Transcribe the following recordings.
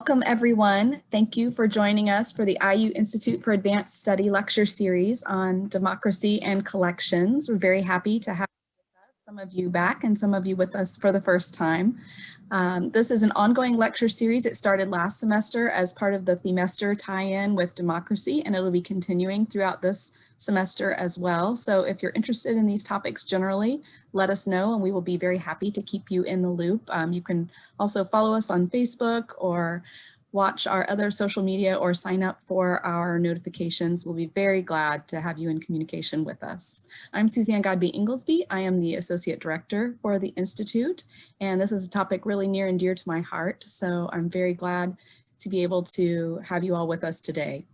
Welcome everyone. Thank you for joining us for the IU Institute for Advanced Study lecture series on democracy and collections. We're very happy to have some of you back and some of you with us for the first time. This is an ongoing lecture series. It started last semester as part of the themester tie-in with democracy, and it'll be continuing throughout this semester as well. So if you're interested in these topics generally, let us know and we will be very happy to keep you in the loop. You can also follow us on Facebook or watch our other social media or sign up for our notifications. We'll be very glad to have you in communication with us. I'm Suzanne Godby-Inglesby. I am the Associate Director for the Institute, and this is a topic really near and dear to my heart. So I'm very glad to be able to have you all with us today.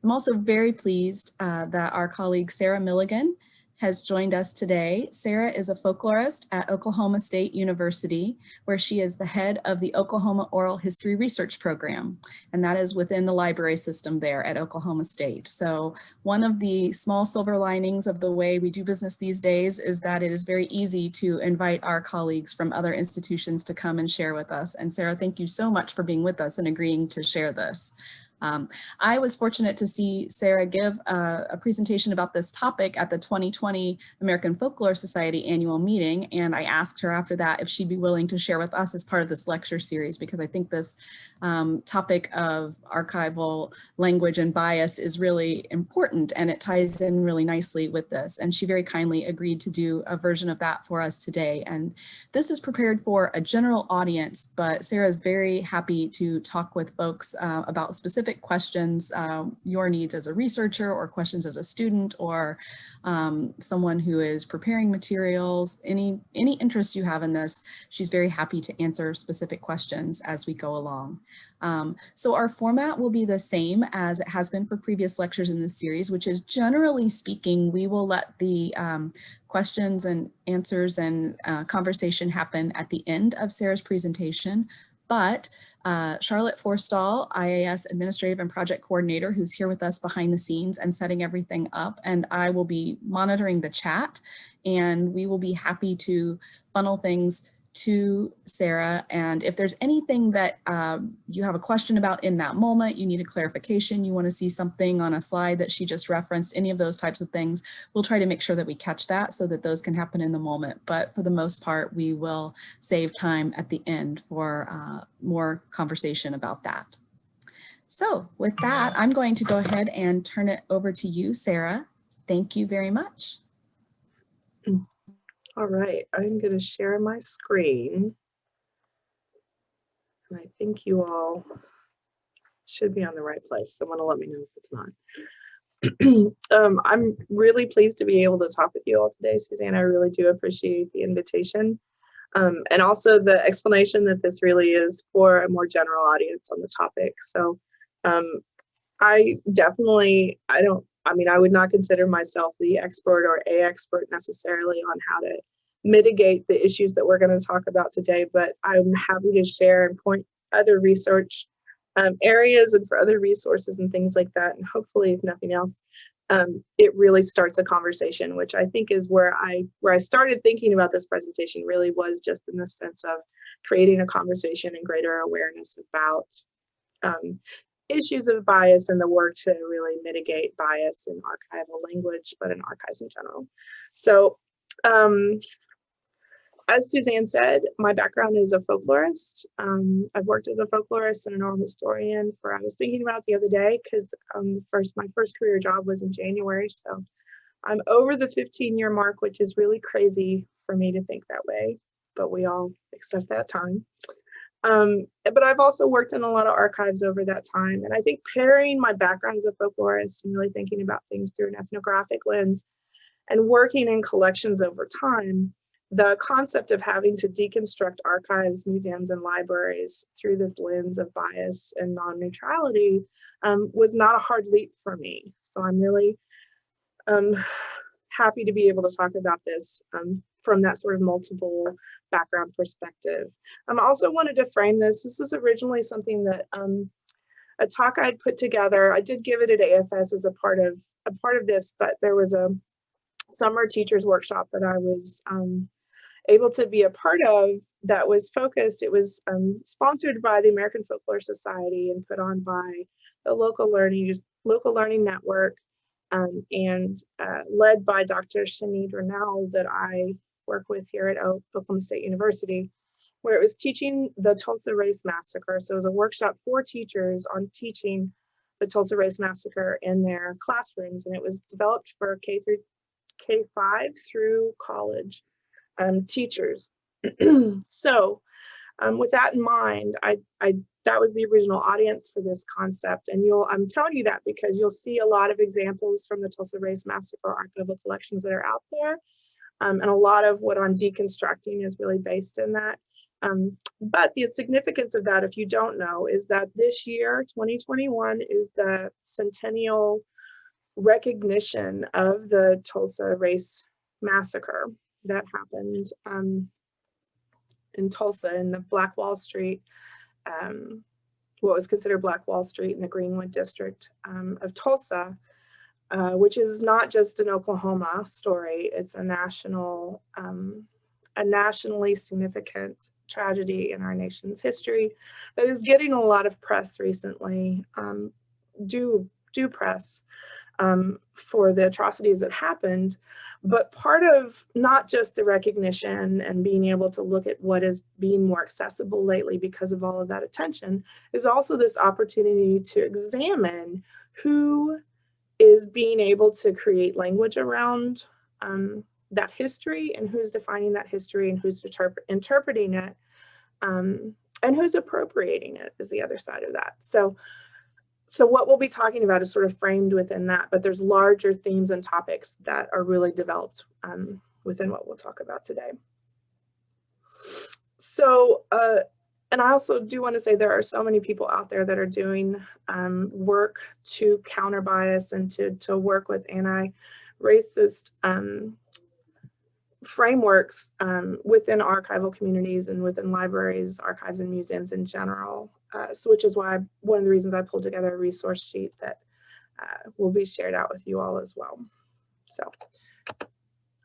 I'm also very pleased that our colleague Sarah Milligan has joined us today. Sarah is a folklorist at Oklahoma State University, where she is the head of the Oklahoma Oral History Research Program, and that is within the library system there at Oklahoma State. So one of the small silver linings of the way we do business these days is that it is very easy to invite our colleagues from other institutions to come and share with us. And Sarah, thank you so much for being with us and agreeing to share this. I was fortunate to see Sarah give a presentation about this topic at the 2020 American Folklore Society annual meeting, and I asked her after that if she'd be willing to share with us as part of this lecture series, because I think this topic of archival language and bias is really important, and it ties in really nicely with this. And she very kindly agreed to do a version of that for us today. And this is prepared for a general audience, but Sarah is very happy to talk with folks about specific questions, your needs as a researcher or questions as a student or someone who is preparing materials, any interest you have in this. She's very happy to answer specific questions as we go along. So our format will be the same as it has been for previous lectures in this series, which is generally speaking, we will let the questions and answers and conversation happen at the end of Sarah's presentation. But Charlotte Forstall, IAS Administrative and Project Coordinator, who's here with us behind the scenes and setting everything up, and I will be monitoring the chat, and we will be happy to funnel things to Sarah. And if there's anything that you have a question about in that moment, you need a clarification, you want to see something on a slide that she just referenced, any of those types of things, we'll try to make sure that we catch that so that those can happen in the moment. But for the most part, we will save time at the end for more conversation about that. So with that, I'm going to go ahead and turn it over to you, Sarah. Thank you very much. All right, I'm going to share my screen, and I think you all should be on the right place. Someone will let me know if it's not. I'm really pleased to be able to talk with you all today, Suzanne. I really do appreciate the invitation, and also the explanation that this really is for a more general audience on the topic. So I would not consider myself the expert or a expert necessarily on how to mitigate the issues that we're going to talk about today, but I'm happy to share and point other research areas and for other resources and things like that. And hopefully, if nothing else, it really starts a conversation, which I think is where I started thinking about this presentation, really was just in the sense of creating a conversation and greater awareness about issues of bias and the work to really mitigate bias in archival language, but in archives in general. So as Suzanne said, my background is a folklorist. I've worked as a folklorist and an oral historian for, I was thinking about the other day, because my first career job was in January. So I'm over the 15-year mark, which is really crazy for me to think that way, but we all accept that time. But I've also worked in a lot of archives over that time. And I think pairing my background as a folklorist and really thinking about things through an ethnographic lens and working in collections over time, the concept of having to deconstruct archives, museums, and libraries through this lens of bias and non-neutrality was not a hard leap for me. So I'm really happy to be able to talk about this from that sort of multiple background perspective. I also wanted to frame this. This was originally something that a talk I'd put together. I did give it at AFS as a part of this, but there was a summer teachers workshop that I was able to be a part of that was focused. It was sponsored by the American Folklore Society and put on by the local learning network, and led by Dr. Sinead Rennell that I work with here at Oklahoma State University, where it was teaching the Tulsa Race Massacre. So it was a workshop for teachers on teaching the Tulsa Race Massacre in their classrooms, and it was developed for K5 through college teachers. So with that in mind, that was the original audience for this concept. And I'm telling you that because you'll see a lot of examples from the Tulsa Race Massacre archival collections that are out there. And a lot of what I'm deconstructing is really based in that. But the significance of that, if you don't know, is that this year, 2021, is the centennial recognition of the Tulsa Race Massacre that happened in Tulsa, in the Black Wall Street, what was considered Black Wall Street in the Greenwood district of Tulsa, which is not just an Oklahoma story. It's a nationally significant tragedy in our nation's history that is getting a lot of press recently, due press for the atrocities that happened. But part of not just the recognition and being able to look at what is being more accessible lately because of all of that attention is also this opportunity to examine who is being able to create language around that history, and who's defining that history, and who's interpreting it, and who's appropriating it is the other side of that. So what we'll be talking about is sort of framed within that, but there's larger themes and topics that are really developed within what we'll talk about today. So, and I also do want to say there are so many people out there that are doing work to counter bias and to work with anti-racist frameworks within archival communities and within libraries, archives, and museums in general. So which is why one of the reasons I pulled together a resource sheet that will be shared out with you all as well. So,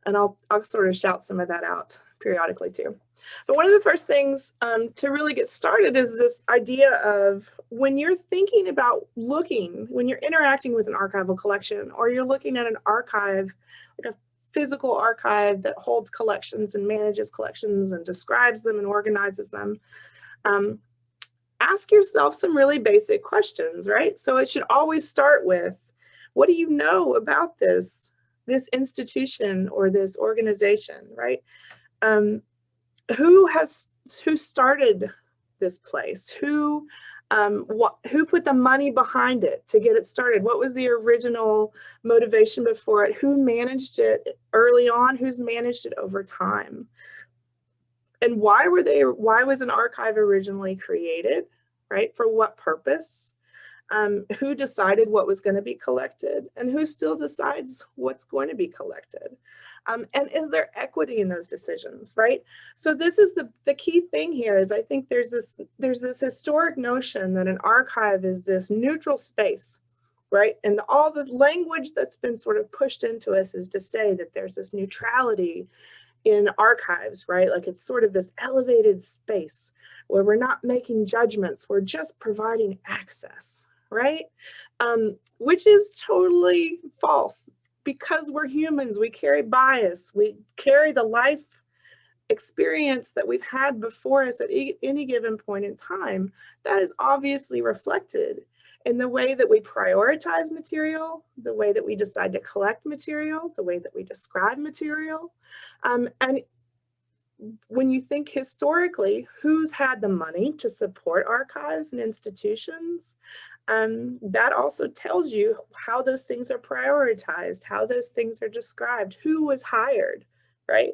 and I'll sort of shout some of that out periodically too. But one of the first things to really get started is this idea of when you're thinking about when you're interacting with an archival collection, or you're looking at an archive, like a physical archive that holds collections and manages collections and describes them and organizes them, ask yourself some really basic questions, right? So it should always start with, what do you know about this institution or this organization, right? Who started this place? Who put the money behind it to get it started? What was the original motivation before it? Who managed it early on? Who's managed it over time? And why was an archive originally created, right? For what purpose? Who decided what was going to be collected, and who still decides what's going to be collected? And is there equity in those decisions, right? So this is the key thing here is I think there's this historic notion that an archive is this neutral space, right? And all the language that's been sort of pushed into us is to say that there's this neutrality in archives, right? Like it's sort of this elevated space where we're not making judgments, we're just providing access, right? Which is totally false, because we're humans, we carry bias, we carry the life experience that we've had before us at any given point in time. That is obviously reflected in the way that we prioritize material, the way that we decide to collect material, the way that we describe material. And when you think historically, who's had the money to support archives and institutions? That also tells you how those things are prioritized, how those things are described, who was hired, right?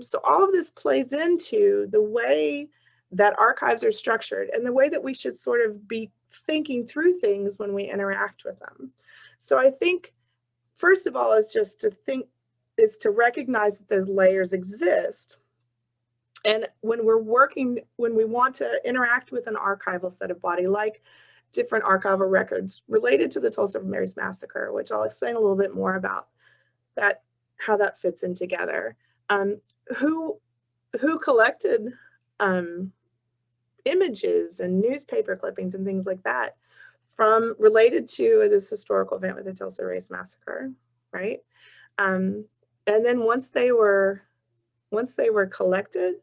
So all of this plays into the way that archives are structured and the way that we should sort of be thinking through things when we interact with them. So I think, first of all, is to recognize that those layers exist. And when we want to interact with an archival set of body, like different archival records related to the Tulsa Race Massacre, which I'll explain a little bit more about that, how that fits in together. Who collected images and newspaper clippings and things like that from related to this historical event with the Tulsa Race Massacre, right? And then once they were collected,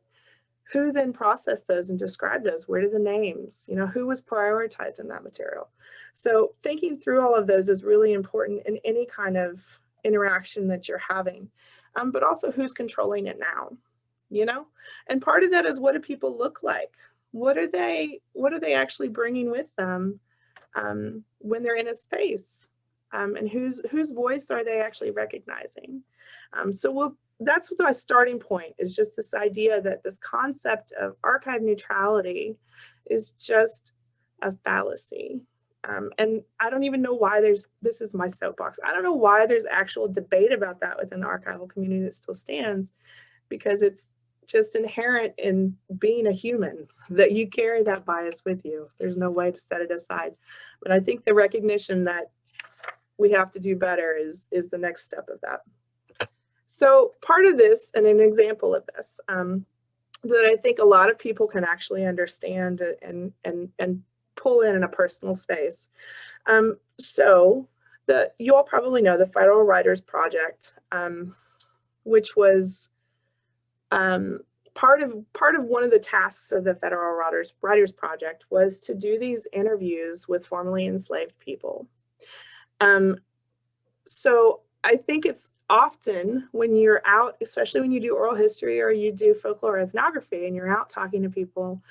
who then processed those and described those? Where did the names, you know, who was prioritized in that material? So thinking through all of those is really important in any kind of interaction that you're having, but also who's controlling it now, you know? And part of that is, what do people look like? What are they actually bringing with them when they're in a space? And whose voice are they actually recognizing? That's what my starting point is, just this idea that this concept of archive neutrality is just a fallacy. And I don't even know why this is my soapbox. I don't know why there's actual debate about that within the archival community that still stands, because it's just inherent in being a human that you carry that bias with you. There's no way to set it aside. But I think the recognition that we have to do better is the next step of that. So part of this, and an example of this, that I think a lot of people can actually understand and pull in a personal space. So you all probably know the Federal Writers Project, which was part of one of the tasks of the Federal Writers Project was to do these interviews with formerly enslaved people. So I think it's often when you're out, especially when you do oral history or you do folklore ethnography and you're out talking to people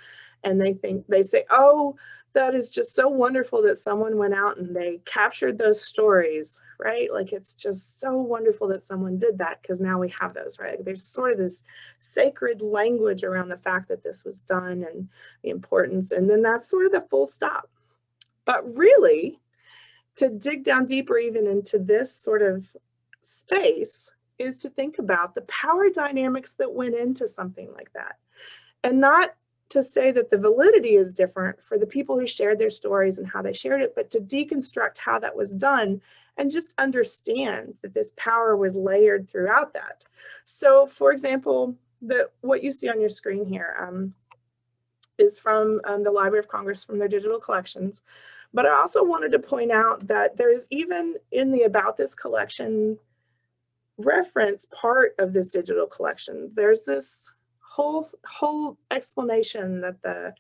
and they say, oh, that is just so wonderful that someone went out and they captured those stories, right? Like, it's just so wonderful that someone did that because now we have those, right? There's sort of this sacred language around the fact that this was done and the importance, and then that's sort of the full stop. But really, to dig down deeper even into this sort of space is to think about the power dynamics that went into something like that. And not to say that the validity is different for the people who shared their stories and how they shared it, but to deconstruct how that was done and just understand that this power was layered throughout that. So for example, what you see on your screen here is from the Library of Congress, from their digital collections. But I also wanted to point out that there's even in the About This collection reference part of this digital collection, there's this whole explanation that the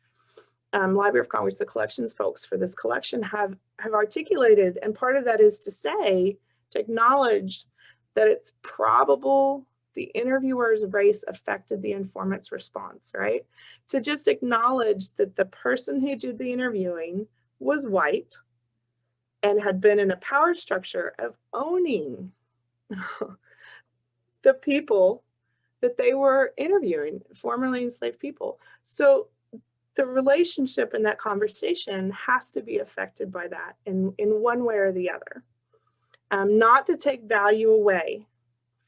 Library of Congress, the collections folks for this collection have articulated. And part of that is to acknowledge that it's probable the interviewer's race affected the informant's response, right? To just acknowledge that the person who did the interviewing was white and had been in a power structure of owning the people that they were interviewing, formerly enslaved people. So the relationship in that conversation has to be affected by that in one way or the other. Not to take value away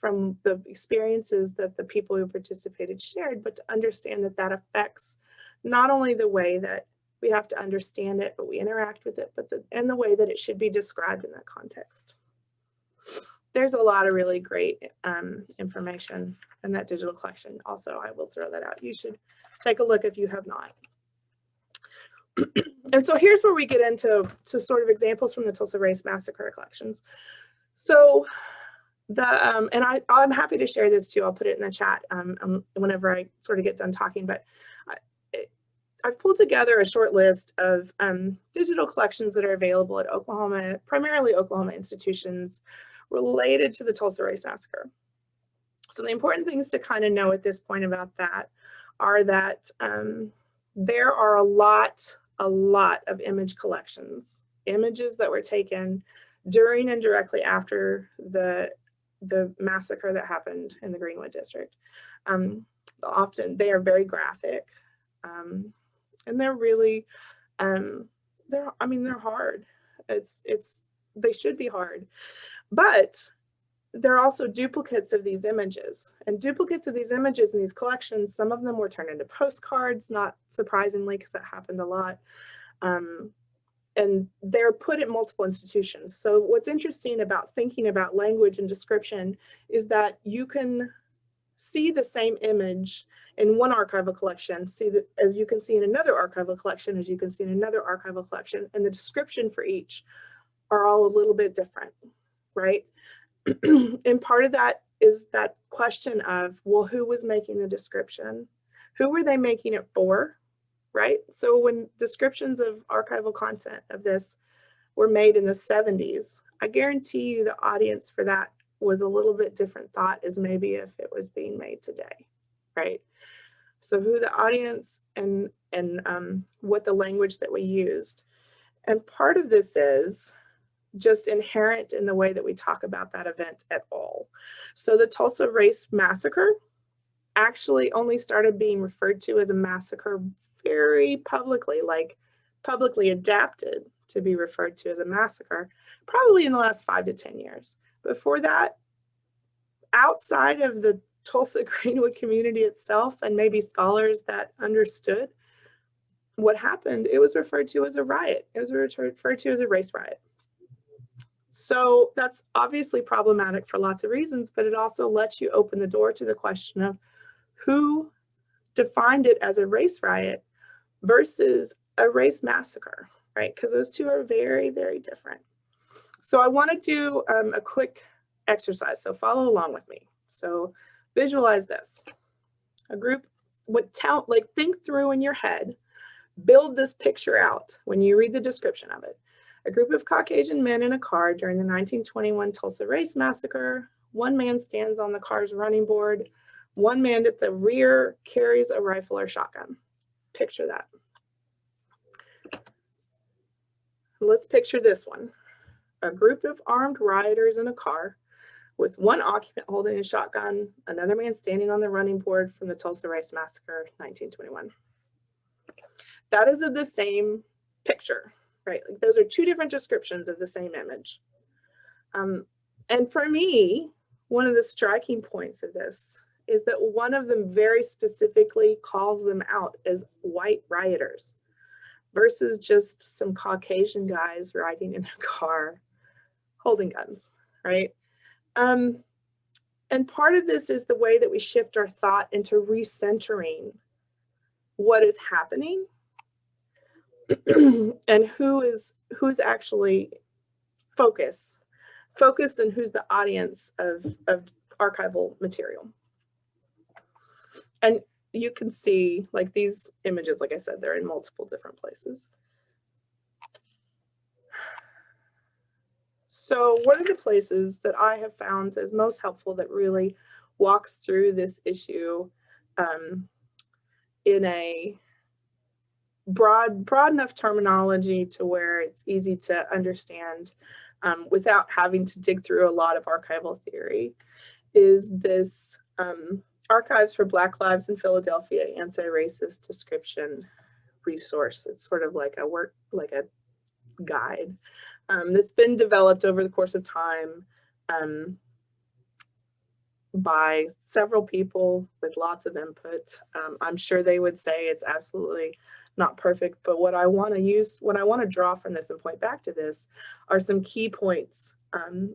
from the experiences that the people who participated shared, but to understand that that affects not only the way that we have to understand it, but we interact with it, and the way that it should be described in that context. There's a lot of really great information in that digital collection. Also, I will throw that out. You should take a look if you have not. And so here's where we get into sort of examples from the Tulsa Race Massacre collections. So and I'm happy to share this too. I'll put it in the chat whenever I sort of get done talking, but I've pulled together a short list of digital collections that are available at Oklahoma, primarily Oklahoma institutions related to the Tulsa Race Massacre. So the important things to kind of know at this point about that are that there are a lot of image collections, images that were taken during and directly after the massacre that happened in the Greenwood district. Often they are very graphic, and they're really, they're hard. They should be hard, but they're also duplicates of these images, and duplicates of these images in these collections. Some of them were turned into postcards, not surprisingly, because that happened a lot. And they're put at multiple institutions. So what's interesting about thinking about language and description is that you can see the same image in one archival collection, see that as you can see in another archival collection, as you can see in another archival collection, and the description for each are all a little bit different, right? And part of that is that question of, well, who was making the description? Who were they making it for, right? So when descriptions of archival content of this were made in the 70s, I guarantee you the audience for that was a little bit different thought as maybe if it was being made today, right? So who the audience and what the language that we used. And part of this is just inherent in the way that we talk about that event at all. So the Tulsa Race Massacre actually only started being referred to as a massacre very publicly, like publicly adapted to be referred to as a massacre, probably in the last 5 to 10 years. Before that, outside of the Tulsa Greenwood community itself and maybe scholars that understood what happened, it was referred to as a riot. It was referred to as a race riot. So that's obviously problematic for lots of reasons, but it also lets you open the door to the question of who defined it as a race riot versus a race massacre, right? Because those two are very, very different. So I want to do a quick exercise, so follow along with me. So visualize this. A group would think through in your head, build this picture out when you read the description of it. A group of Caucasian men in a car during the 1921 Tulsa Race Massacre. One man stands on the car's running board. One man at the rear carries a rifle or shotgun. Picture that. Let's picture this one. A group of armed rioters in a car with one occupant holding a shotgun, another man standing on the running board from the Tulsa Race Massacre, 1921. That is of the same picture, right? Like those are two different descriptions of the same image. And for me, one of the striking points of this is that one of them very specifically calls them out as white rioters versus just some Caucasian guys riding in a car holding guns, right? And part of this is the way that we shift our thought into recentering what is happening and who's actually focused and who's the audience of archival material. And you can see like these images, like I said, they're in multiple different places. So what are the places that I have found as most helpful that really walks through this issue in a broad enough terminology to where it's easy to understand without having to dig through a lot of archival theory, is this Archives for Black Lives in Philadelphia Anti-Racist Description resource. It's sort of like a guide that's been developed over the course of time by several people with lots of input. I'm sure they would say it's absolutely not perfect, but what I want to draw from this and point back to this are some key points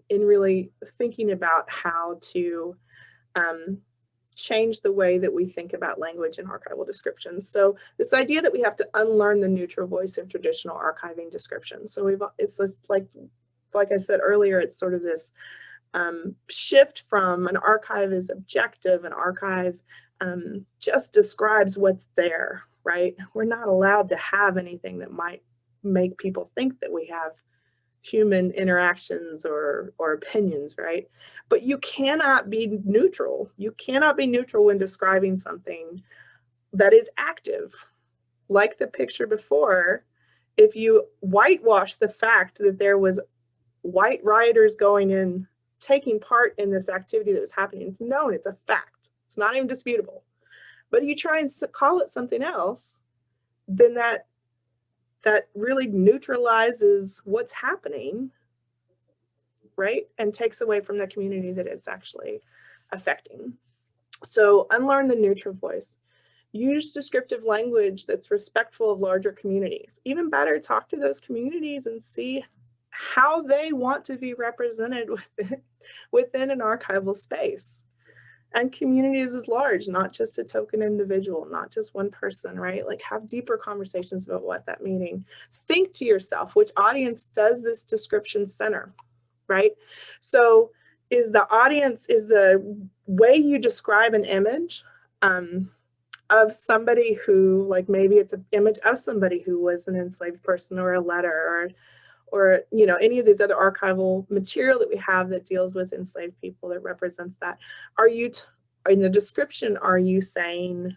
in really thinking about how to change the way that we think about language and archival descriptions. So this idea that we have to unlearn the neutral voice of traditional archiving descriptions. So it's this, like I said earlier, it's sort of this shift from an archive is objective, an archive just describes what's there, right? We're not allowed to have anything that might make people think that we have human interactions or opinions, right? But you cannot be neutral. You cannot be neutral when describing something that is active. Like the picture before, if you whitewash the fact that there was white rioters going in, taking part in this activity that was happening, it's known, it's a fact. It's not even disputable. But you try and call it something else, then that really neutralizes what's happening, right? And takes away from the community that it's actually affecting. So unlearn the neutral voice. Use descriptive language that's respectful of larger communities. Even better, talk to those communities and see how they want to be represented within an archival space. And communities is large, not just a token individual, not just one person, right? Like have deeper conversations about what that meaning. Think to yourself, which audience does this description center, right? So is the audience, is the way you describe an image of somebody who, like maybe it's an image of somebody who was an enslaved person, or a letter, or you know, any of these other archival material that we have that deals with enslaved people that represents that. Are you in the description, are you saying,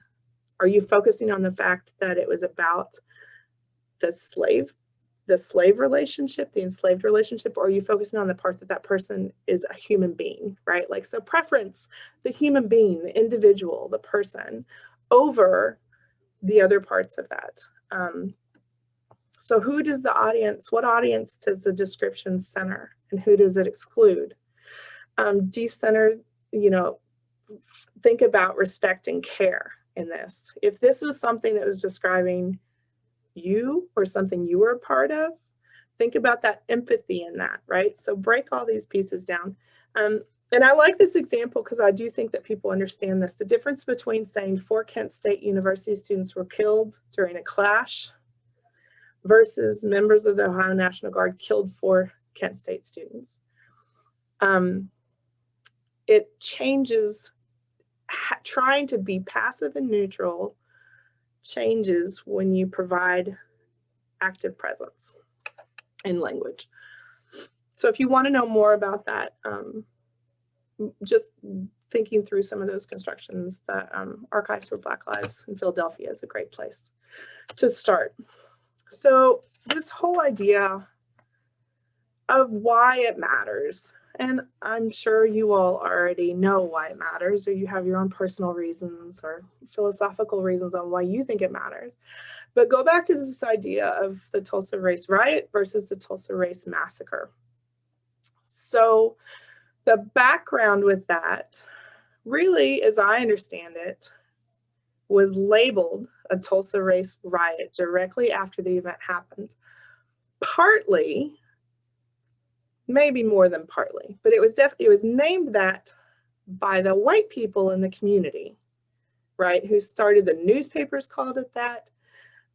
are you focusing on the fact that it was about the slave relationship, the enslaved relationship, or are you focusing on the part that that person is a human being, right? Like, so preference, the human being, the individual, the person, over the other parts of that. So who does the audience, what audience does the description center, and who does it exclude? Decenter, you know, think about respect and care in this. If this was something that was describing you or something you were a part of, think about that empathy in that, right? So break all these pieces down. And I like this example because I do think that people understand this. The difference between saying 4 Kent State University students were killed during a clash versus members of the Ohio National Guard killed 4 Kent State students. It changes, trying to be passive and neutral changes when you provide active presence in language. So if you want to know more about that, just thinking through some of those constructions, that Archives for Black Lives in Philadelphia is a great place to start. So this whole idea of why it matters, and I'm sure you all already know why it matters, or you have your own personal reasons or philosophical reasons on why you think it matters. But go back to this idea of the Tulsa Race Riot versus the Tulsa Race Massacre. So the background with that, really, as I understand it, was labeled a Tulsa Race Riot directly after the event happened. Partly, maybe more than partly, but it was named that by the white people in the community, right? Who started, the newspapers called it that,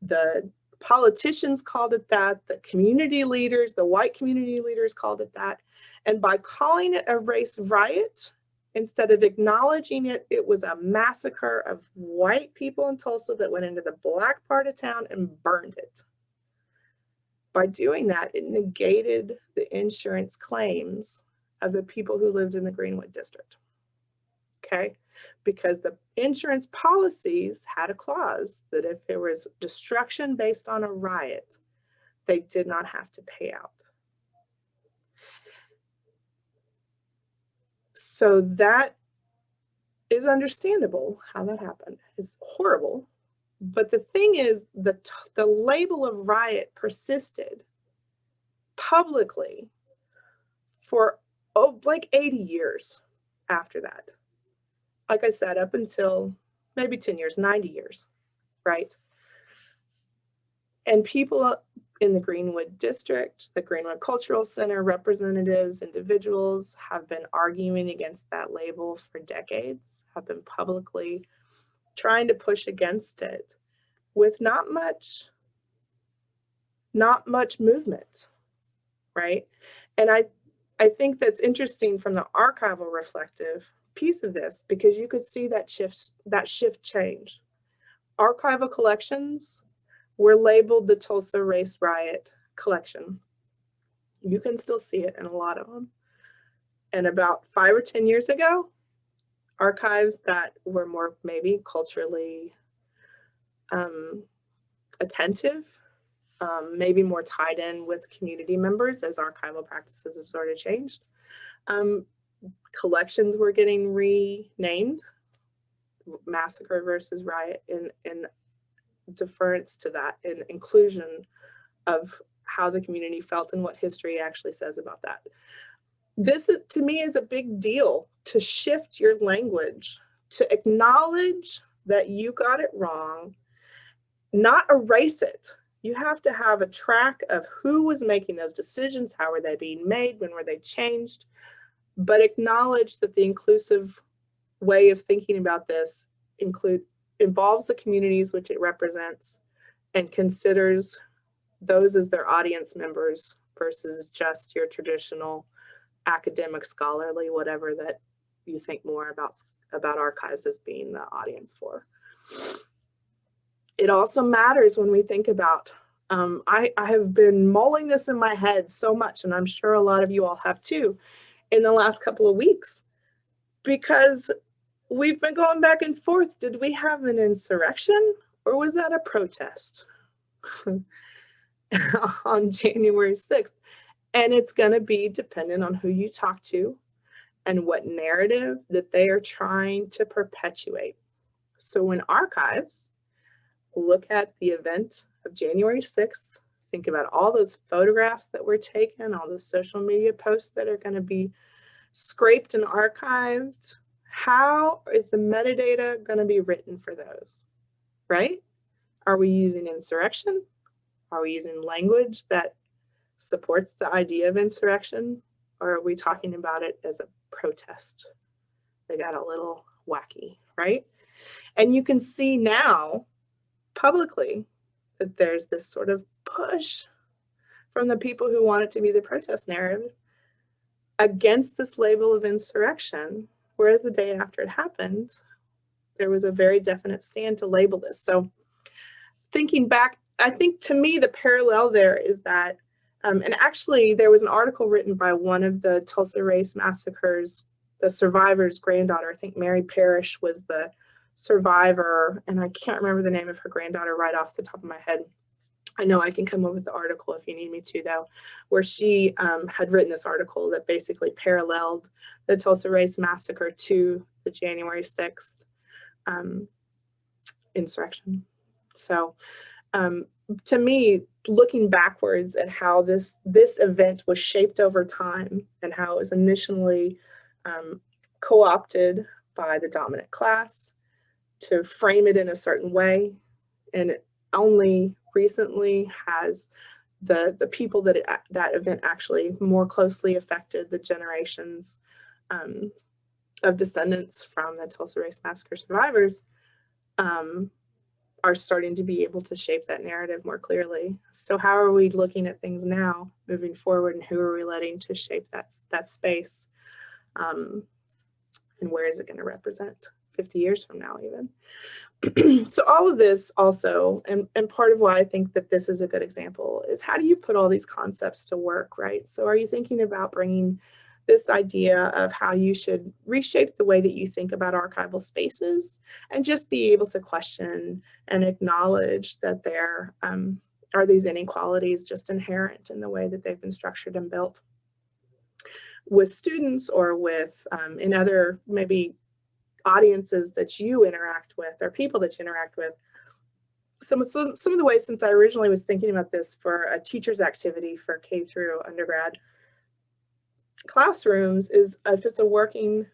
the politicians called it that, the community leaders, the white community leaders called it that. And by calling it a race riot, instead of acknowledging it, it was a massacre of white people in Tulsa that went into the black part of town and burned it. By doing that, it negated the insurance claims of the people who lived in the Greenwood district. Okay? Because the insurance policies had a clause that if there was destruction based on a riot, they did not have to pay out. So that is understandable how that happened. It's horrible. But the thing is, the label of riot persisted publicly for like 80 years after that. Like I said, up until maybe 10 years, 90 years, right? And people in the Greenwood district, the Greenwood Cultural Center, representatives, individuals have been arguing against that label for decades, have been publicly trying to push against it with not much movement, right? And I think that's interesting from the archival reflective piece of this, because you could see that shift change. Archival collections were labeled the Tulsa Race Riot collection. You can still see it in a lot of them. And about 5 or 10 years ago, archives that were more maybe culturally attentive, maybe more tied in with community members as archival practices have sort of changed. Collections were getting renamed, Massacre versus Riot, in deference to that, in inclusion of how the community felt and what history actually says about that. This, to me, is a big deal, to shift your language, to acknowledge that you got it wrong, not erase it. You have to have a track of who was making those decisions, how were they being made, when were they changed, but acknowledge that the inclusive way of thinking about this involves the communities which it represents and considers those as their audience members versus just your traditional academic, scholarly, whatever that you think more about archives as being the audience for. It also matters when we think about, I have been mulling this in my head so much, and I'm sure a lot of you all have too, in the last couple of weeks, because we've been going back and forth. Did we have an insurrection or was that a protest on January 6th? And it's going to be dependent on who you talk to and what narrative that they are trying to perpetuate. So when archives look at the event of January 6th, think about all those photographs that were taken, all those social media posts that are going to be scraped and archived. How is the metadata going to be written for those, right? Are we using insurrection? Are we using language that supports the idea of insurrection? Or are we talking about it as a protest? They got a little wacky, right? And you can see now publicly that there's this sort of push from the people who want it to be the protest narrative against this label of insurrection, whereas the day after it happened, there was a very definite stand to label this. So thinking back, I think to me, the parallel there is that, and actually there was an article written by one of the Tulsa race massacres, the survivor's granddaughter. I think Mary Parrish was the survivor, and I can't remember the name of her granddaughter right off the top of my head. I know I can come up with the article if you need me to, though, where she had written this article that basically paralleled the Tulsa race massacre to the January 6th insurrection. So to me, looking backwards at how this event was shaped over time and how it was initially co-opted by the dominant class to frame it in a certain way, and it only recently has the people that that event actually more closely affected, the generations of descendants from the Tulsa race massacre survivors, are starting to be able to shape that narrative more clearly. So how are we looking at things now moving forward, and who are we letting to shape that space? And where is it going to represent 50 years from now even? So all of this also, and part of why I think that this is a good example, is how do you put all these concepts to work, right? So are you thinking about bringing this idea of how you should reshape the way that you think about archival spaces and just be able to question and acknowledge that there are these inequalities just inherent in the way that they've been structured and built with students or with in other maybe audiences that you interact with or people that you interact with. Some of the ways, since I originally was thinking about this for a teacher's activity for K through undergrad classrooms, is if it's a working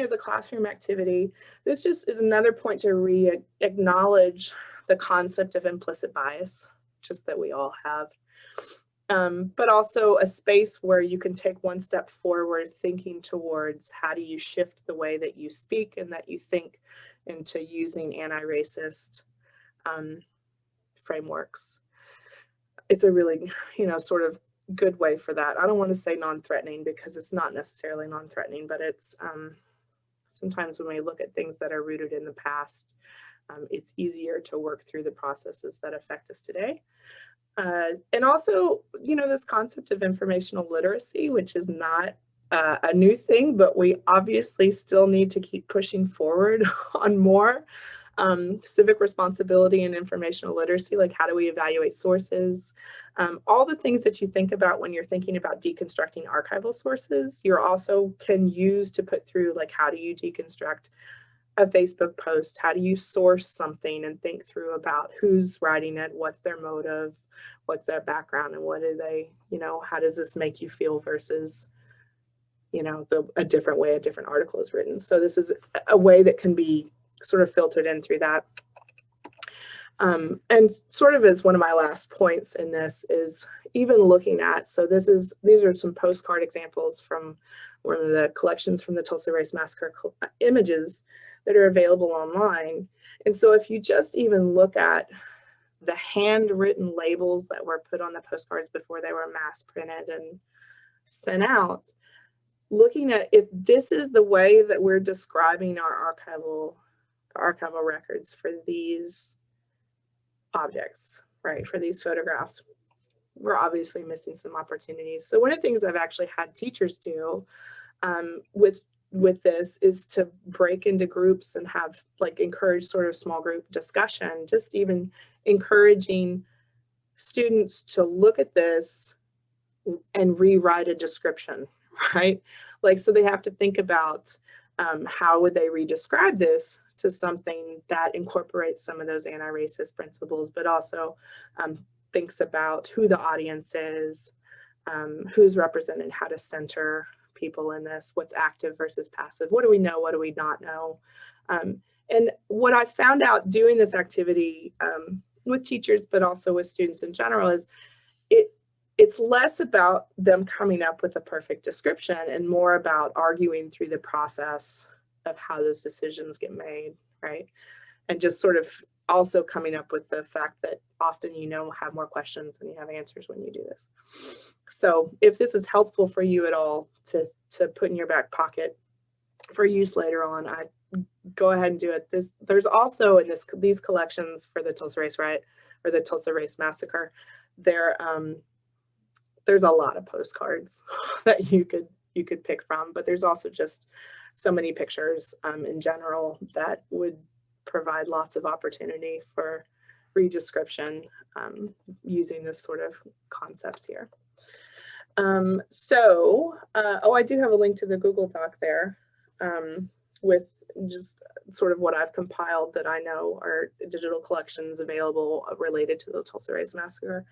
as a classroom activity, this just is another point to acknowledge the concept of implicit bias, just that we all have. But also a space where you can take one step forward thinking towards how do you shift the way that you speak and that you think into using anti-racist frameworks. It's a really, sort of good way for that. I don't want to say non-threatening because it's not necessarily non-threatening, but it's sometimes when we look at things that are rooted in the past, it's easier to work through the processes that affect us today. And also, this concept of informational literacy, which is not a new thing, but we obviously still need to keep pushing forward on more. Civic responsibility and informational literacy, like how do we evaluate sources? All the things that you think about when you're thinking about deconstructing archival sources, you also can use to put through, like, how do you deconstruct a Facebook post? How do you source something and think through about who's writing it? What's their motive? What's their background? And what do they, how does this make you feel versus, a different way a different article is written. So this is a way that can be sort of filtered in through that. And sort of as one of my last points in this is even looking at, so these are some postcard examples from one of the collections from the Tulsa Race Massacre images that are available online. And so if you just even look at the handwritten labels that were put on the postcards before they were mass printed and sent out, looking at if this is the way that we're describing our archival records for these objects, right, for these photographs, we're obviously missing some opportunities. So one of the things I've actually had teachers do with this is to break into groups and have like encourage sort of small group discussion, just even encouraging students to look at this and rewrite a description, right? Like, so they have to think about how would they redescribe this to something that incorporates some of those anti-racist principles, but also thinks about who the audience is, who's represented, how to center people in this, what's active versus passive, what do we know, what do we not know. And what I found out doing this activity with teachers, but also with students in general, is it's less about them coming up with a perfect description and more about arguing through the process of how those decisions get made, right? And just sort of also coming up with the fact that often have more questions than you have answers when you do this. So if this is helpful for you at all to put in your back pocket for use later on, I go ahead and do it. There's also in these collections for the Tulsa Race Riot or the Tulsa Race Massacre, there's a lot of postcards that you could pick from, but there's also just so many pictures in general that would provide lots of opportunity for redescription using this sort of concepts here. I do have a link to the Google Doc there with just sort of what I've compiled that I know are digital collections available related to the Tulsa Race Massacre.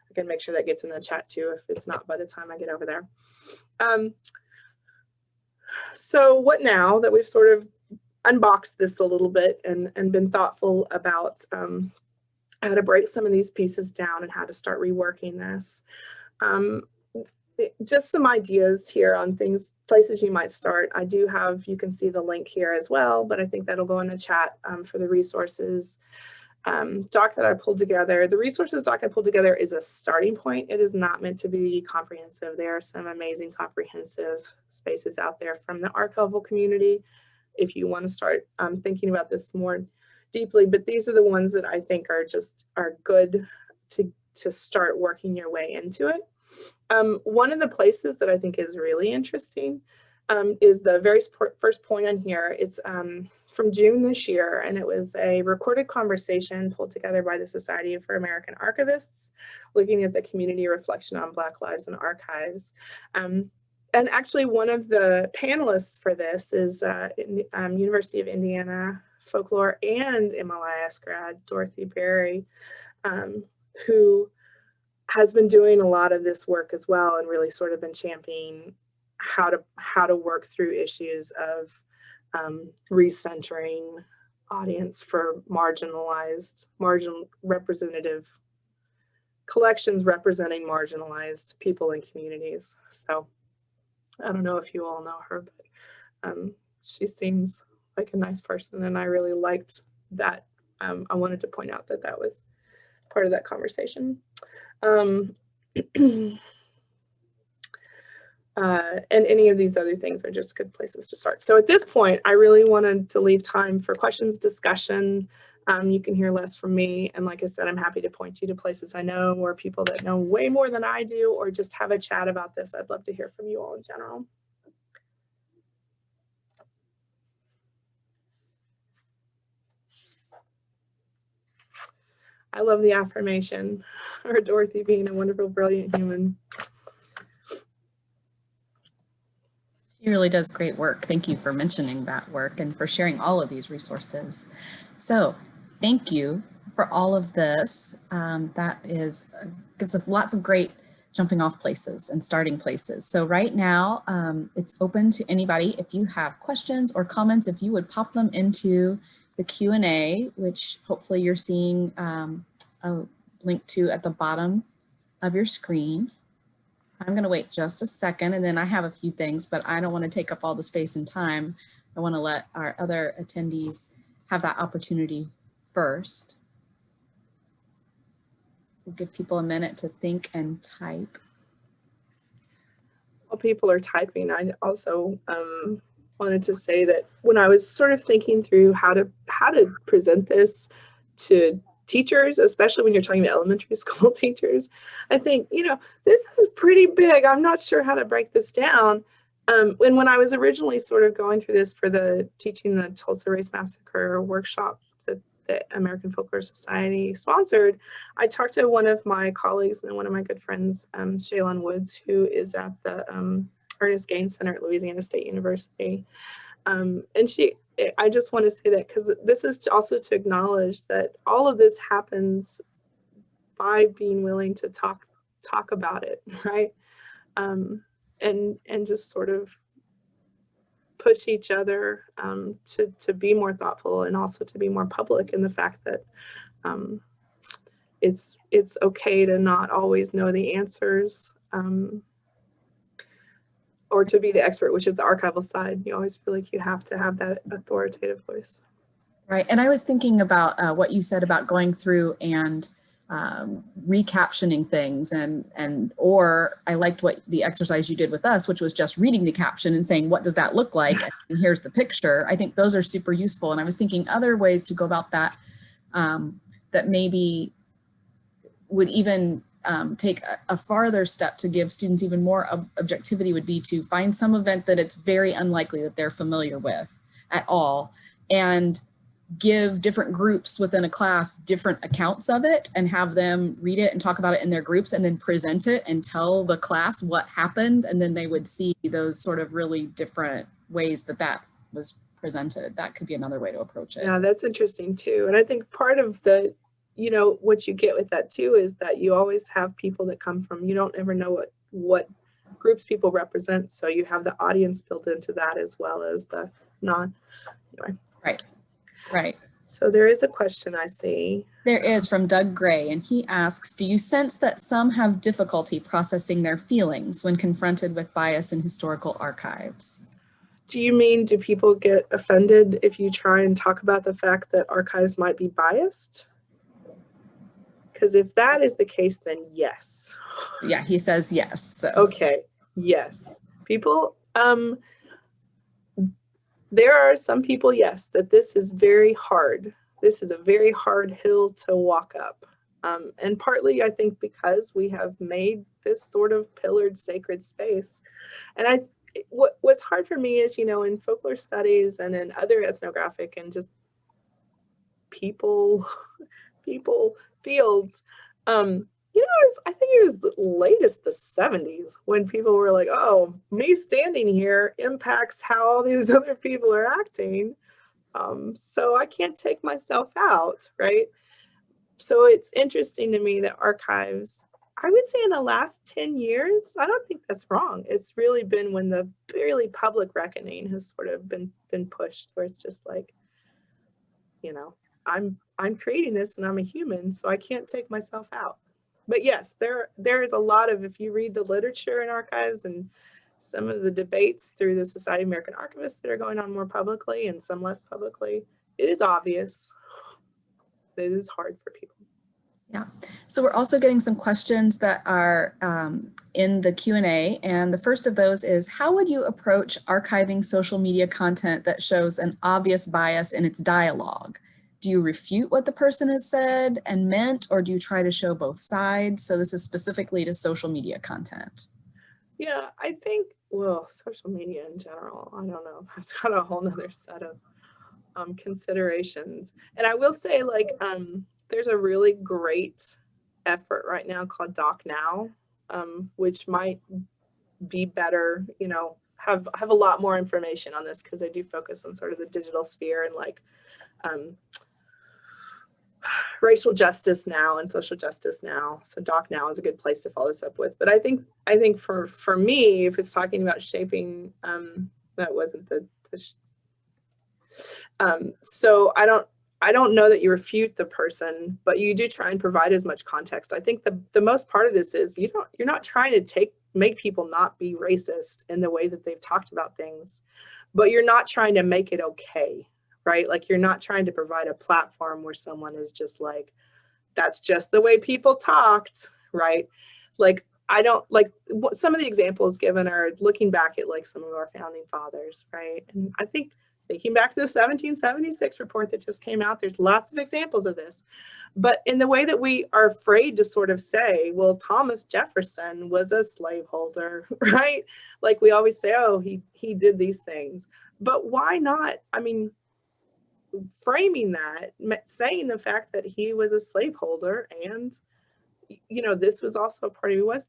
I can make sure that gets in the chat too if it's not by the time I get over there. So what now that we've sort of unboxed this a little bit and been thoughtful about how to break some of these pieces down and how to start reworking this. Just some ideas here on places you might start. I do have, you can see the link here as well, but I think that'll go in the chat for the resources doc that I pulled together. The resources doc I pulled together is a starting point. It is not meant to be comprehensive. There are some amazing comprehensive spaces out there from the archival community if you want to start thinking about this more deeply, but these are the ones that I think are good to start working your way into it. One of the places that I think is really interesting is the very first point on here. It's from June this year, and it was a recorded conversation pulled together by the Society for American Archivists, looking at the community reflection on Black lives and archives. And actually one of the panelists for this is University of Indiana folklore and MLIS grad, Dorothy Berry, who has been doing a lot of this work as well and really sort of been championing how to work through issues of recentering audience for marginalized, representative collections representing marginalized people and communities. So I don't know if you all know her, but she seems like a nice person, and I really liked that. I wanted to point out that that was part of that conversation. And any of these other things are just good places to start. So at this point, I really wanted to leave time for questions, discussion. You can hear less from me. And like I said, I'm happy to point you to places I know or people that know way more than I do, or just have a chat about this. I'd love to hear from you all in general. I love the affirmation, or Dorothy being a wonderful, brilliant human. She really does great work. Thank you for mentioning that work and for sharing all of these resources. So thank you for all of this. That gives us lots of great jumping off places and starting places. So right now it's open to anybody. If you have questions or comments, if you would pop them into the Q&A, which hopefully you're seeing a link to at the bottom of your screen. I'm going to wait just a second, and then I have a few things, but I don't want to take up all the space and time. I want to let our other attendees have that opportunity first. We'll give people a minute to think and type. While people are typing, I also wanted to say that when I was sort of thinking through how to present this to teachers, especially when you're talking about elementary school teachers, I think, you know, this is pretty big. I'm not sure how to break this down. And when I was originally sort of going through this for the teaching the Tulsa Race Massacre workshop that the American Folklore Society sponsored, I talked to one of my colleagues and one of my good friends, Shaylon Woods, who is at the Ernest Gaines Center at Louisiana State University. And I just want to say that because this is also to acknowledge that all of this happens by being willing to talk about it, right? And just sort of push each other to be more thoughtful and also to be more public in the fact that it's okay to not always know the answers or to be the expert, which is the archival side. You always feel like you have to have that authoritative voice. Right, and I was thinking about what you said about going through and recaptioning things, or I liked what the exercise you did with us, which was just reading the caption and saying, what does that look like? And here's the picture. I think those are super useful. And I was thinking other ways to go about that, that maybe would even take a farther step to give students even more objectivity, would be to find some event that it's very unlikely that they're familiar with at all, and give different groups within a class different accounts of it and have them read it and talk about it in their groups and then present it and tell the class what happened. And then they would see those sort of really different ways that that was presented. That could be another way to approach it. Yeah, that's interesting too. And I think part of the, you know, what you get with that too is that you always have people that come from, you don't ever know what groups people represent. So you have the audience built into that as well as the non. Anyway. Right. Right. So there is a question I see. There is, from Doug Gray, and he asks, do you sense that some have difficulty processing their feelings when confronted with bias in historical archives? Do you mean, do people get offended if you try and talk about the fact that archives might be biased? Because if that is the case, then yes. Yeah, he says yes. So. Okay, yes. People, there are some people, yes, that this is very hard. This is a very hard hill to walk up. And partly, I think, because we have made this sort of pillared sacred space. And what's hard for me is, you know, in folklore studies and in other ethnographic and just people fields, you know, I think it was late as the 70s when people were like, oh, me standing here impacts how all these other people are acting. So I can't take myself out, right? So it's interesting to me that archives, I would say in the last 10 years, I don't think that's wrong. It's really been when the really public reckoning has sort of been pushed, where it's just like, you know, I'm creating this and I'm a human, so I can't take myself out. But yes, there is a lot of, if you read the literature in archives and some of the debates through the Society of American Archivists that are going on more publicly and some less publicly, it is obvious. It is hard for people. Yeah, so we're also getting some questions that are in the Q&A, and the first of those is, how would you approach archiving social media content that shows an obvious bias in its dialogue? Do you refute what the person has said and meant, or do you try to show both sides? So this is specifically to social media content. Yeah, I think, well, social media in general, I don't know, that's got a whole nother set of considerations. And I will say, like, there's a really great effort right now called Doc Now, which might be better, you know, have a lot more information on this, because I do focus on sort of the digital sphere and like racial justice now and social justice now. So Doc Now is a good place to follow this up with. But I think for me, if it's talking about shaping, that wasn't the so I don't know that you refute the person, but you do try and provide as much context. I think the most part of this is you're not trying to make people not be racist in the way that they've talked about things, but you're not trying to make it okay, right? Like you're not trying to provide a platform where someone is just like, that's just the way people talked, right? Like, I don't like what some of the examples given are looking back at like some of our founding fathers, right? And I think thinking back to the 1776 report that just came out, there's lots of examples of this. But in the way that we are afraid to sort of say, well, Thomas Jefferson was a slaveholder, right? Like we always say, oh, he did these things. But why not? I mean, framing that, saying the fact that he was a slaveholder and, you know, this was also a part of who was,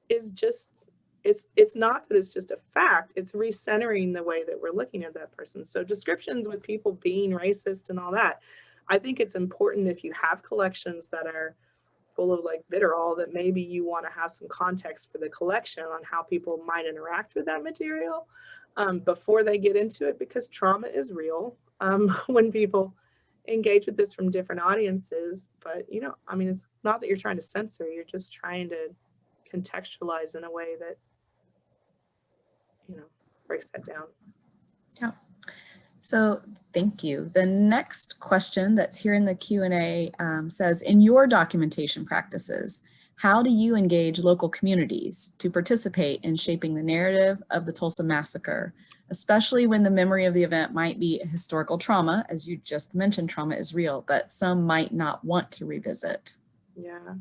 is just, it's not that it's just a fact, it's recentering the way that we're looking at that person. So descriptions with people being racist and all that, I think it's important if you have collections that are full of like vitriol, that maybe you want to have some context for the collection on how people might interact with that material before they get into it, because trauma is real when people engage with this from different audiences. But, you know, I mean, it's not that you're trying to censor, you're just trying to contextualize in a way that, you know, breaks that down. Yeah. So thank you. The next question that's here in the Q&A says, in your documentation practices, how do you engage local communities to participate in shaping the narrative of the Tulsa massacre, especially when the memory of the event might be a historical trauma, as you just mentioned, trauma is real, but some might not want to revisit? Yeah.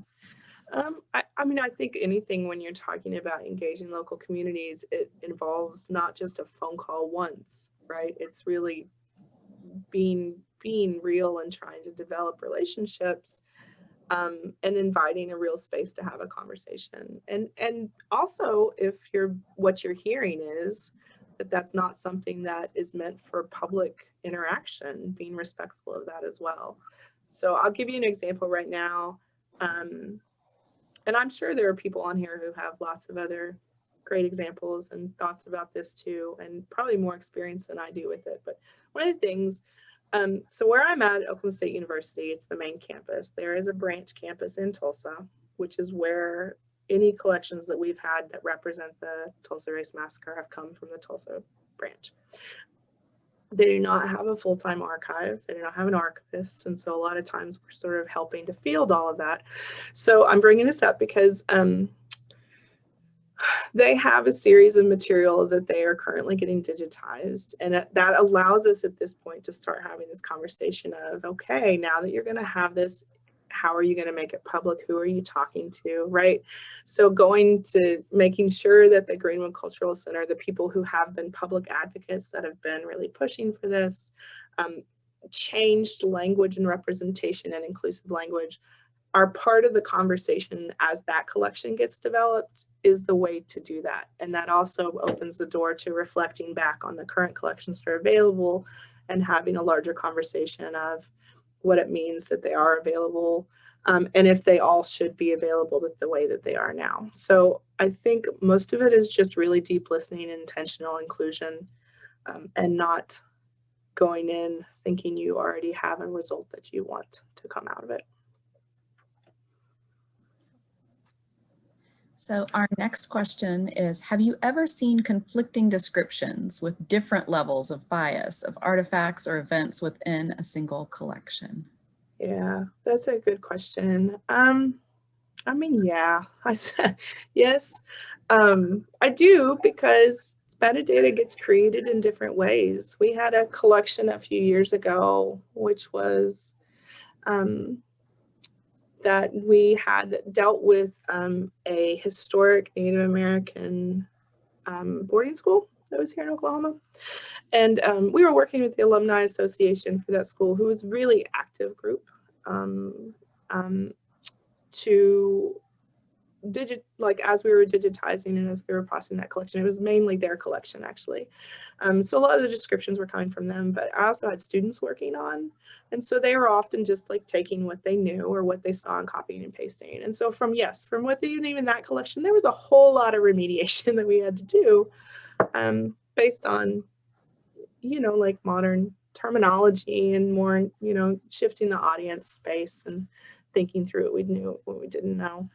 I mean, I think anything when you're talking about engaging local communities, it involves not just a phone call once, right? It's really being real and trying to develop relationships and inviting a real space to have a conversation. And also, if what you're hearing is that that's not something that is meant for public interaction, being respectful of that as well. So I'll give you an example right now. And I'm sure there are people on here who have lots of other great examples and thoughts about this too, and probably more experience than I do with it. But one of the things, so where I'm at Oklahoma State University, it's the main campus. There is a branch campus in Tulsa, which is where any collections that we've had that represent the Tulsa Race Massacre have come from the Tulsa branch. They do not have a full-time archive. They do not have an archivist. And so a lot of times we're sort of helping to field all of that. So I'm bringing this up because they have a series of material that they are currently getting digitized. And that allows us at this point to start having this conversation of, okay, now that you're going to have this, how are you going to make it public? Who are you talking to, right? So going to making sure that the Greenwood Cultural Center, the people who have been public advocates that have been really pushing for this, changed language and representation and inclusive language are part of the conversation as that collection gets developed, is the way to do that. And that also opens the door to reflecting back on the current collections that are available and having a larger conversation of what it means that they are available, and if they all should be available the way that they are now. So I think most of it is just really deep listening and intentional inclusion, and not going in thinking you already have a result that you want to come out of it. So our next question is, have you ever seen conflicting descriptions with different levels of bias of artifacts or events within a single collection? Yeah, that's a good question. I mean, yeah, I said yes. I do, because metadata gets created in different ways. We had a collection a few years ago, which was that we had dealt with a historic Native American boarding school that was here in Oklahoma. And we were working with the Alumni Association for that school, who was a really active group to as we were digitizing and as we were processing that collection. It was mainly their collection, actually. So a lot of the descriptions were coming from them, but I also had students working on, and so they were often just like taking what they knew or what they saw and copying and pasting. And so from what they knew in that collection, there was a whole lot of remediation that we had to do based on, you know, like modern terminology and more, you know, shifting the audience space and thinking through what we knew, what we didn't know.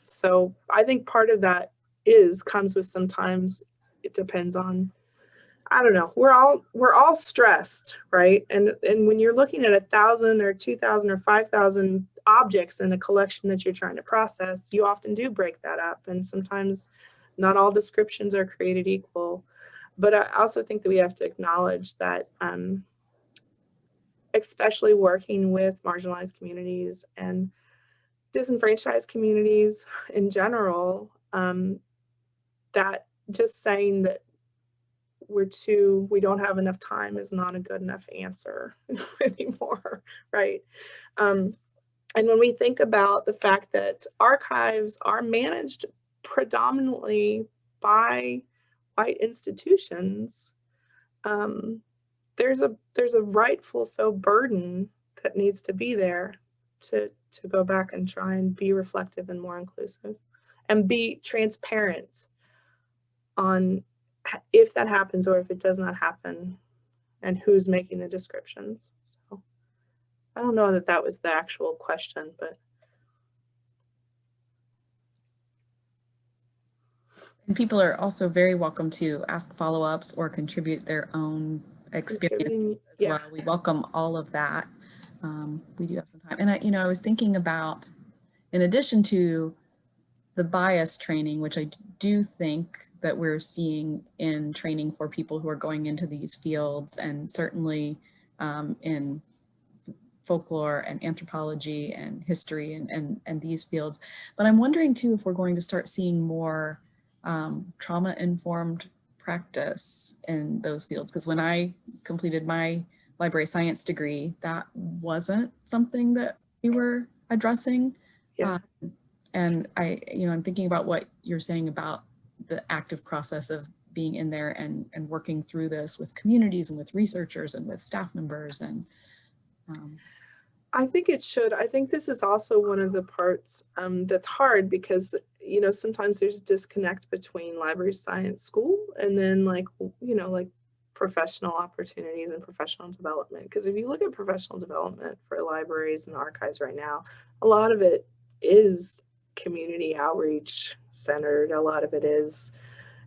So I think part of that comes with sometimes it depends on, I don't know, we're all stressed, right? And when you're looking at 1,000 or 2,000 or 5,000 objects in a collection that you're trying to process, you often do break that up. And sometimes not all descriptions are created equal. But I also think that we have to acknowledge that, especially working with marginalized communities and disenfranchised communities in general, that just saying that we don't have enough time is not a good enough answer anymore, right? And when we think about the fact that archives are managed predominantly by white institutions, there's a rightful burden that needs to be there to go back and try and be reflective and more inclusive and be transparent on if that happens or if it does not happen and who's making the descriptions. So I don't know that was the actual question, but. And people are also very welcome to ask follow-ups or contribute their own experience as well. We welcome all of that. We do have some time. And I was thinking about, in addition to the bias training, which I do think that we're seeing in training for people who are going into these fields, and certainly in folklore and anthropology and history and these fields. But I'm wondering too, if we're going to start seeing more trauma-informed practice in those fields. Because when I completed my library science degree, that wasn't something that we were addressing. Yeah. And I'm thinking about what you're saying about the active process of being in there and working through this with communities and with researchers and with staff members. And I think it should. I think this is also one of the parts that's hard because, sometimes there's a disconnect between library science school and then like professional opportunities and professional development. Because if you look at professional development for libraries and archives right now, a lot of it is community outreach centered. A lot of it is,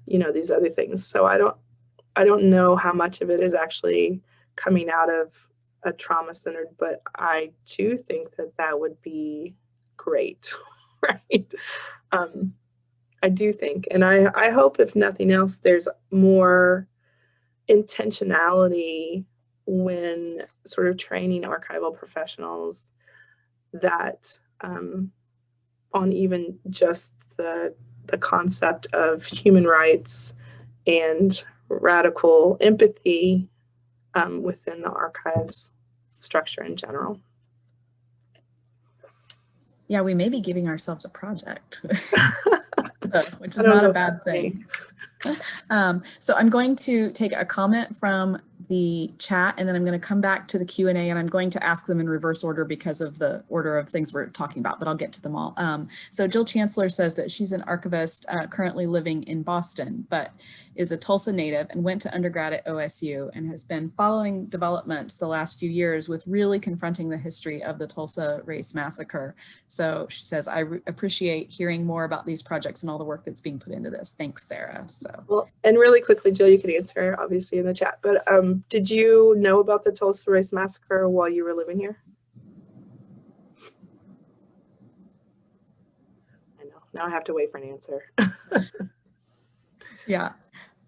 these other things. So I don't know how much of it is actually coming out of a trauma centered, but I do think that would be great, right? I do think, and I hope if nothing else, there's more intentionality when sort of training archival professionals that on even just the concept of human rights and radical empathy within the archives structure in general. Yeah, we may be giving ourselves a project, which is not a bad thing. So I'm going to take a comment from the chat, and then I'm going to come back to the Q&A, and I'm going to ask them in reverse order because of the order of things we're talking about, but I'll get to them all. So Jill Chancellor says that she's an archivist currently living in Boston, but is a Tulsa native and went to undergrad at OSU and has been following developments the last few years with really confronting the history of the Tulsa race massacre. So she says, I appreciate hearing more about these projects and all the work that's being put into this. Thanks, Sarah. So, well, and really quickly, Jill, you could answer obviously in the chat, but did you know about the Tulsa race massacre while you were living here? I know, now I have to wait for an answer. Yeah.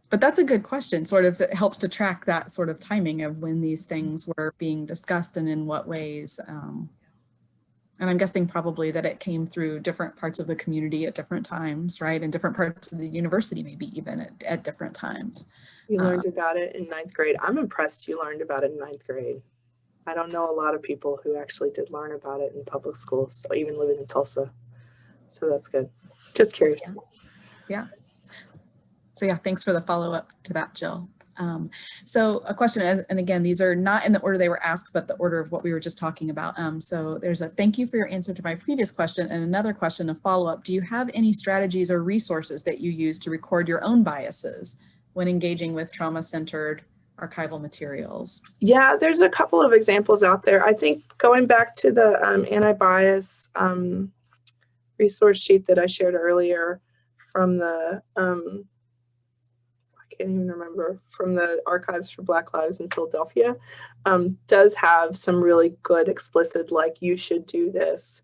But that's a good question. Sort of, it helps to track that sort of timing of when these things were being discussed and in what ways. And I'm guessing probably that it came through different parts of the community at different times, right? And different parts of the university, maybe even at different times. You learned about it in 9th grade. I'm impressed you learned about it in 9th grade. I don't know a lot of people who actually did learn about it in public school, so even living in Tulsa. So that's good. Just curious. Yeah. So yeah, thanks for the follow-up to that, Jill. So a question, and again, these are not in the order they were asked, but the order of what we were just talking about. So there's a thank you for your answer to my previous question, and another question of follow-up. Do you have any strategies or resources that you use to record your own biases when engaging with trauma-centered archival materials? Yeah, there's a couple of examples out there. I think going back to the anti-bias resource sheet that I shared earlier from the, I can't even remember, from the Archives for Black Lives in Philadelphia, does have some really good explicit, like, you should do this.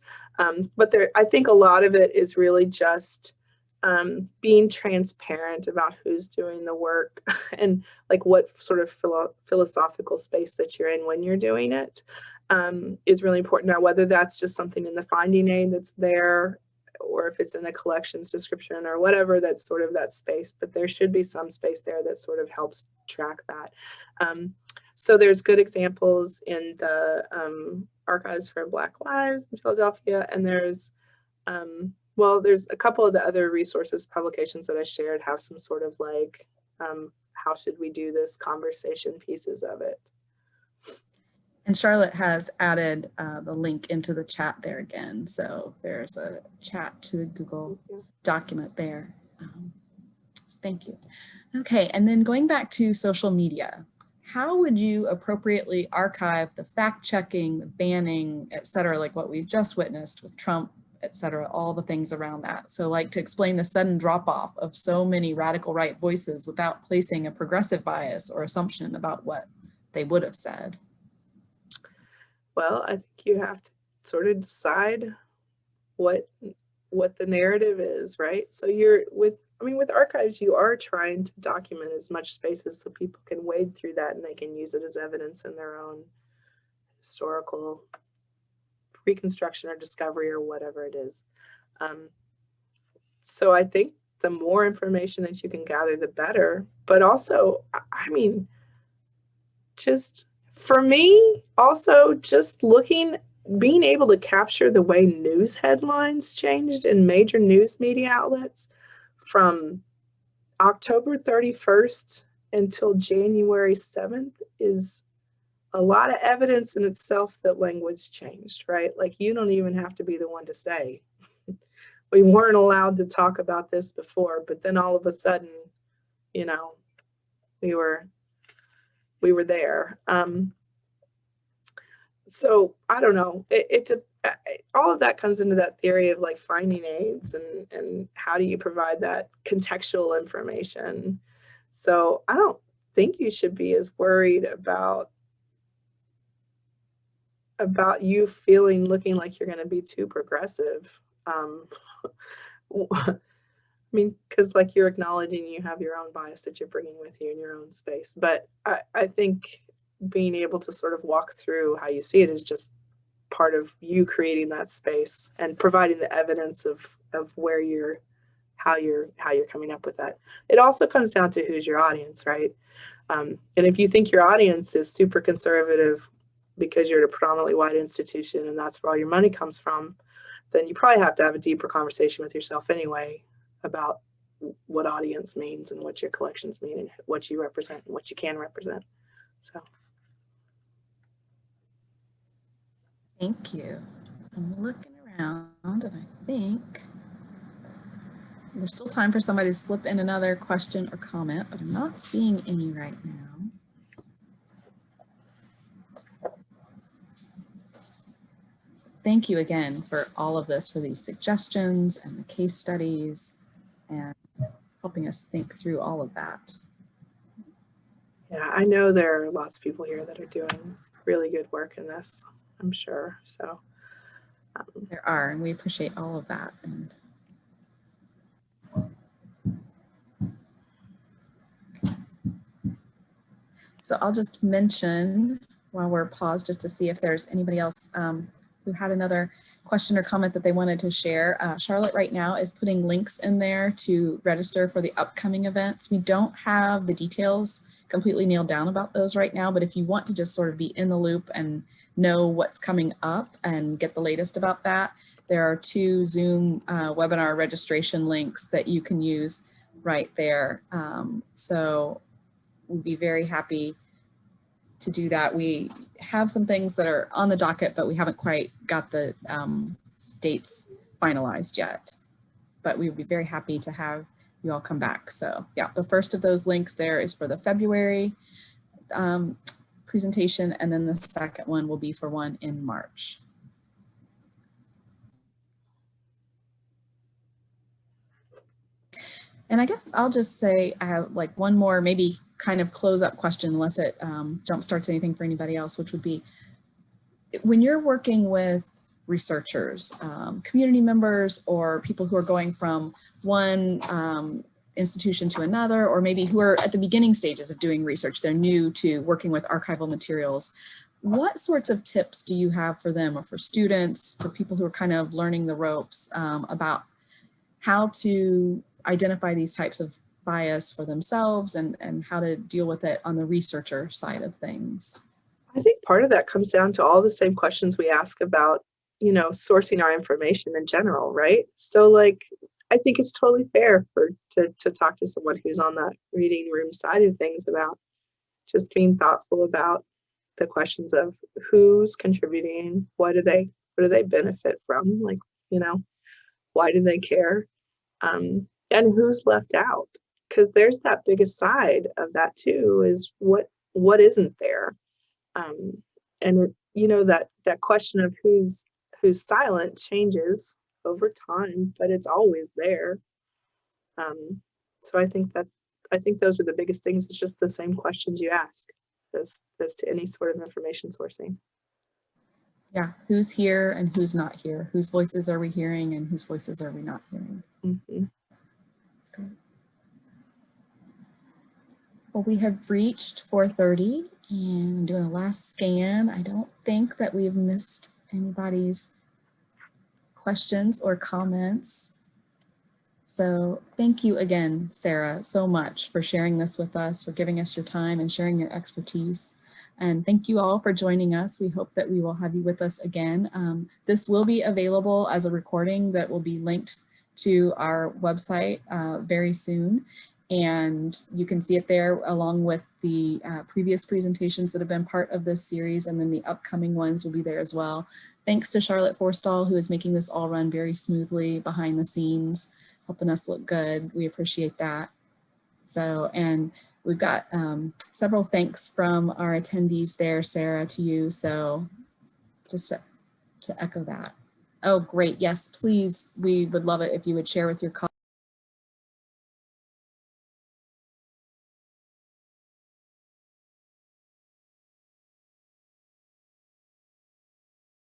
But there, I think a lot of it is really just being transparent about who's doing the work and like what sort of philosophical space that you're in when you're doing it is really important. Now, whether that's just something in the finding aid that's there, or if it's in a collections description or whatever, that's sort of that space, but there should be some space there that sort of helps track that. So there's good examples in the Archives for Black Lives in Philadelphia, and there's well, there's a couple of the other resources, publications that I shared have some sort of like, how should we do this conversation pieces of it. And Charlotte has added the link into the chat there again. So there's a chat to the Google document there. So thank you. Okay, and then going back to social media, how would you appropriately archive the fact checking, the banning, et cetera, like what we've just witnessed with Trump, et cetera, all the things around that? So like to explain the sudden drop off of so many radical right voices without placing a progressive bias or assumption about what they would have said. Well, I think you have to sort of decide what the narrative is, right? So you're with archives, you are trying to document as much spaces so people can wade through that and they can use it as evidence in their own historical reconstruction or discovery or whatever it is. So I think the more information that you can gather, the better. But also, I mean, just for me, also just being able to capture the way news headlines changed in major news media outlets from October 31st until January 7th is a lot of evidence in itself that language changed, right? Like, you don't even have to be the one to say, we weren't allowed to talk about this before, but then all of a sudden, you know, we were there. So I don't know, all of that comes into that theory of like finding aids and how do you provide that contextual information. So I don't think you should be as worried about you looking like you're going to be too progressive. I mean, because like you're acknowledging you have your own bias that you're bringing with you in your own space. But I think being able to sort of walk through how you see it is just part of you creating that space and providing the evidence of where how you're coming up with that. It also comes down to who's your audience, right? And if you think your audience is super conservative because you're at a predominantly white institution and that's where all your money comes from, then you probably have to have a deeper conversation with yourself anyway about what audience means and what your collections mean and what you represent and what you can represent. So. Thank you. I'm looking around and I think there's still time for somebody to slip in another question or comment, but I'm not seeing any right now. So thank you again for all of this, for these suggestions and the case studies and helping us think through all of that. Yeah, I know there are lots of people here that are doing really good work in this, I'm sure. So there are, and we appreciate all of that. And so I'll just mention while we're paused just to see if there's anybody else who had another question or comment that they wanted to share. Charlotte right now is putting links in there to register for the upcoming events. We don't have the details completely nailed down about those right now, but if you want to just sort of be in the loop and know what's coming up and get the latest about that, there are 2 Zoom webinar registration links that you can use right there. So we'd be very happy to do that. We have some things that are on the docket, but we haven't quite got the dates finalized yet. But we would be very happy to have you all come back. So yeah, the first of those links there is for the February presentation, and then the second one will be for one in March. And I guess I'll just say I have like one more maybe kind of close up question, unless it jumpstarts anything for anybody else, which would be, when you're working with researchers, community members, or people who are going from one institution to another, or maybe who are at the beginning stages of doing research, they're new to working with archival materials, what sorts of tips do you have for them, or for students, for people who are kind of learning the ropes, about how to identify these types of bias for themselves, and how to deal with it on the researcher side of things? I think part of that comes down to all the same questions we ask about, you know, sourcing our information in general, right? So like, I think it's totally fair to talk to someone who's on that reading room side of things about just being thoughtful about the questions of who's contributing, what do they benefit from, like, you know, why do they care, and who's left out, because there's that biggest side of that too, is what isn't there. And it, you know, that question of who's silent changes over time, but it's always there. So I think those are the biggest things. It's just the same questions you ask as to any sort of information sourcing. Yeah, who's here and who's not here? Whose voices are we hearing and whose voices are we not hearing? Mm-hmm. That's great. Well, we have reached 4:30, and I'm doing a last scan. I don't think that we've missed anybody's questions or comments. So thank you again, Sarah, so much for sharing this with us, for giving us your time and sharing your expertise. And thank you all for joining us. We hope that we will have you with us again. This will be available as a recording that will be linked to our website very soon. And you can see it there along with the previous presentations that have been part of this series, and then the upcoming ones will be there as well. Thanks to Charlotte Forstall, who is making this all run very smoothly behind the scenes, helping us look good. We appreciate that. So, and we've got several thanks from our attendees there, Sarah, to you. So just to echo that. Oh, great. Yes, please. We would love it if you would share with your colleagues